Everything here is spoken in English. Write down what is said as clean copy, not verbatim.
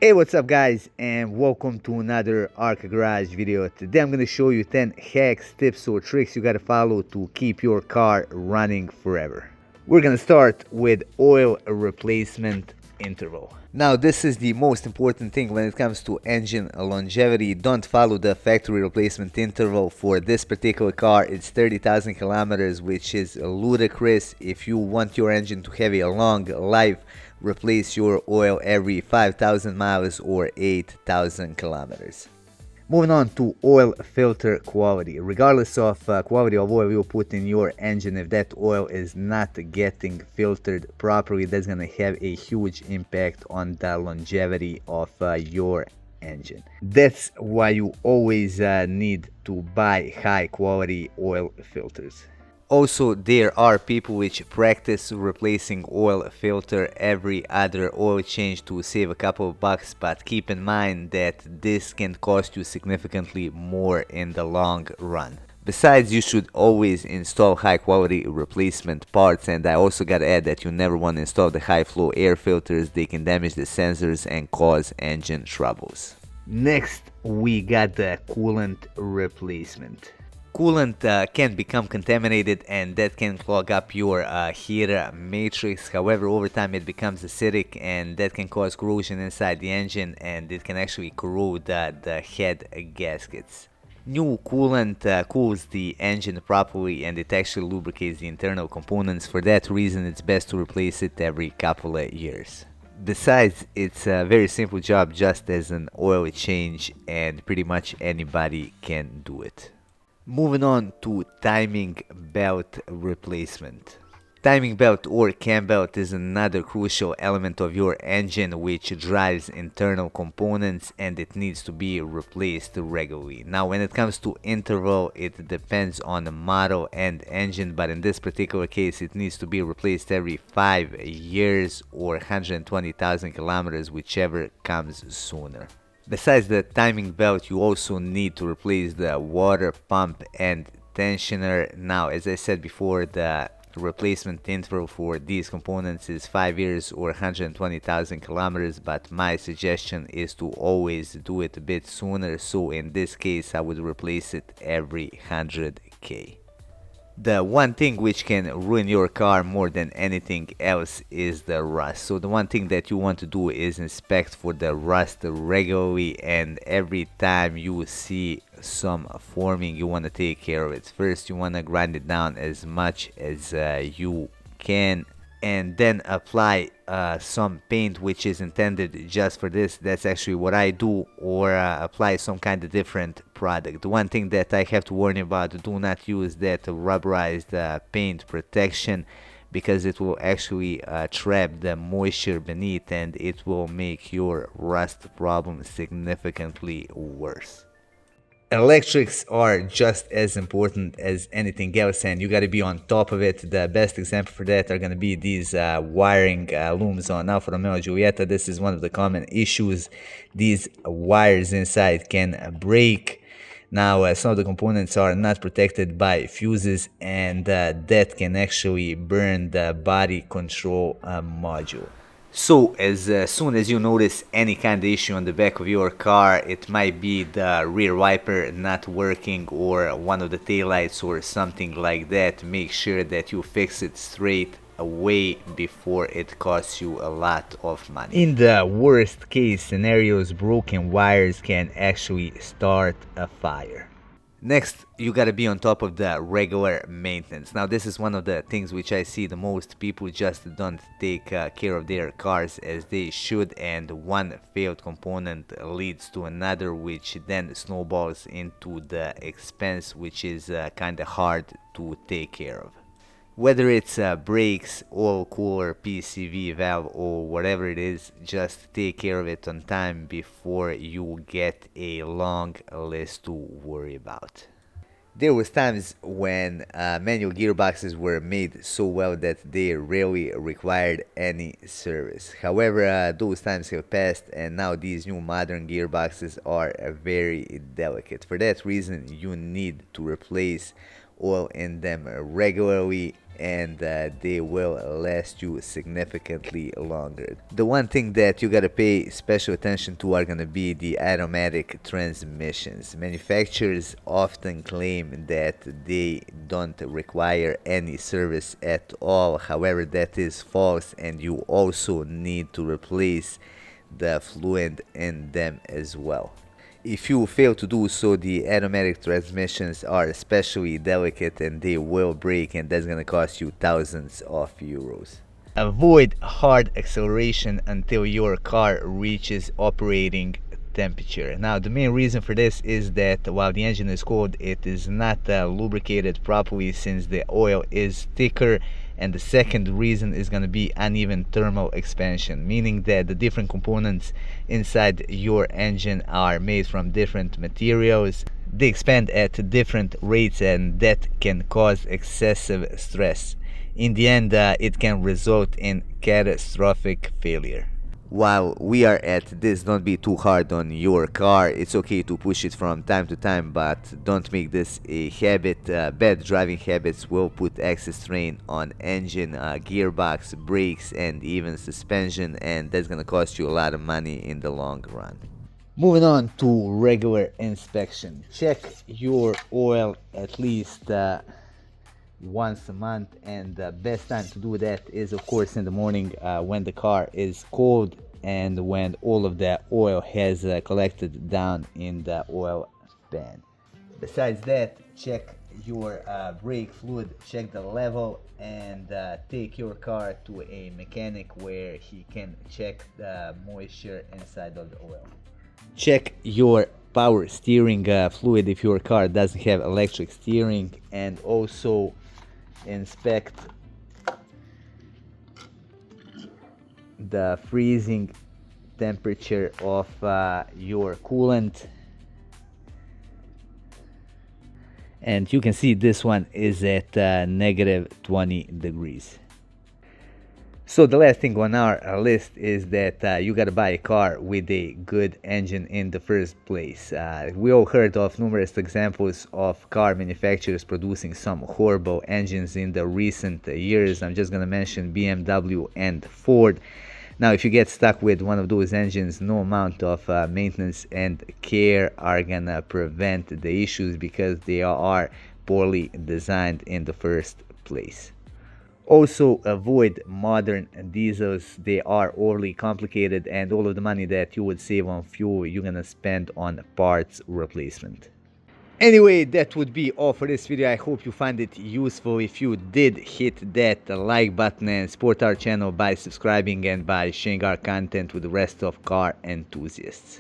Hey, what's up guys, and welcome to another Arc Garage video. Today I'm going to show you 10 hacks, tips or tricks you got to follow to keep your car running forever. We're going to start with oil replacement interval. Now this is the most important thing when it comes to engine longevity. Don't follow the factory replacement interval. For this particular car it's 30,000 kilometers, which is ludicrous. If you want your engine to have a long life, replace your oil every 5,000 miles or 8,000 kilometers. Moving on to oil filter quality. Regardless of quality of oil you put in your engine, if that oil is not getting filtered properly, that's going to have a huge impact on the longevity of your engine. That's why you always need to buy high quality oil filters. Also, there are people which practice replacing oil filter every other oil change to save a couple of bucks, but keep in mind that this can cost you significantly more in the long run. Besides, you should always install high quality replacement parts, and I also gotta add that you never want to install the high flow air filters. They can damage the sensors and cause engine troubles. Next, we got the coolant replacement. Coolant can become contaminated and that can clog up your heater matrix. However, over time it becomes acidic and that can cause corrosion inside the engine, and it can actually corrode the head gaskets. New coolant cools the engine properly and it actually lubricates the internal components. For that reason, it's best to replace it every couple of years. Besides, it's a very simple job, just as an oil change, and pretty much anybody can do it. Moving on to timing belt replacement. Timing belt or cam belt is another crucial element of your engine which drives internal components, and it needs to be replaced regularly. Now when it comes to interval, it depends on the model and engine, but in this particular case it needs to be replaced every 5 years or 120,000 kilometers, whichever comes sooner. Besides the timing belt, you also need to replace the water pump and tensioner. Now, as I said before, the replacement interval for these components is 5 years or 120,000 kilometers, but my suggestion is to always do it a bit sooner. So in this case, I would replace it every 100k. The one thing which can ruin your car more than anything else is the rust. So the one thing that you want to do is inspect for the rust regularly, and every time you see some forming you want to take care of it. First you want to grind it down as much as you can, and then apply some paint which is intended just for this. That's actually what I do, or apply some kind of different product. The one thing that I have to warn you about: do not use that rubberized paint protection, because it will actually trap the moisture beneath and it will make your rust problem significantly worse. Electrics are just as important as anything else, and you got to be on top of it. The best example for that are going to be these wiring looms on Alfa Romeo Giulietta. This is one of the common issues. These wires inside can break. Now some of the components are not protected by fuses, and that can actually burn the body control module. So as soon as you notice any kind of issue on the back of your car, it might be the rear wiper not working or one of the taillights or something like that, make sure that you fix it straight away before it costs you a lot of money. In the worst case scenarios, broken wires can actually start a fire. Next, you gotta be on top of the regular maintenance. Now this is one of the things which I see the most. People just don't take care of their cars as they should, and one failed component leads to another, which then snowballs into the expense, which is kinda hard to take care of. Whether it's brakes, oil cooler, PCV valve, or whatever it is, just take care of it on time before you get a long list to worry about. There was times when manual gearboxes were made so well that they rarely required any service. However, those times have passed, and now these new modern gearboxes are very delicate. For that reason, you need to replace oil in them regularly, and they will last you significantly longer. The one thing that you gotta pay special attention to are gonna be the automatic transmissions. Manufacturers often claim that they don't require any service at all. However, that is false, and you also need to replace the fluid in them as well. If you fail to do so, the automatic transmissions are especially delicate and they will break, and that's gonna cost you thousands of euros. Avoid hard acceleration until your car reaches operating temperature. Now, the main reason for this is that while the engine is cold, it is not lubricated properly since the oil is thicker. And the second reason is going to be uneven thermal expansion, meaning that the different components inside your engine are made from different materials. They expand at different rates, and that can cause excessive stress. In the end, it can result in catastrophic failure. While we are at this, don't be too hard on your car. It's okay to push it from time to time, but don't make this a habit. Bad driving habits will put excess strain on engine, gearbox, brakes, and even suspension, and that's gonna cost you a lot of money in the long run. Moving on to regular inspection. Check your oil at least once a month, and the best time to do that is of course in the morning when the car is cold and when all of the oil has collected down in the oil pan. Besides that, check your brake fluid, check the level, and take your car to a mechanic where he can check the moisture inside of the oil. Check your power steering fluid if your car doesn't have electric steering, and also inspect the freezing temperature of your coolant, and you can see this one is at negative 20 degrees. So the last thing on our list is that you gotta buy a car with a good engine in the first place. We all heard of numerous examples of car manufacturers producing some horrible engines in the recent years. I'm just gonna mention BMW and Ford. Now, if you get stuck with one of those engines, no amount of maintenance and care are gonna prevent the issues because they are poorly designed in the first place. Also, avoid modern diesels. They are overly complicated, and all of the money that you would save on fuel, you're gonna spend on parts replacement. Anyway, that would be all for this video. I hope you find it useful. If you did, hit that like button and support our channel by subscribing and by sharing our content with the rest of car enthusiasts.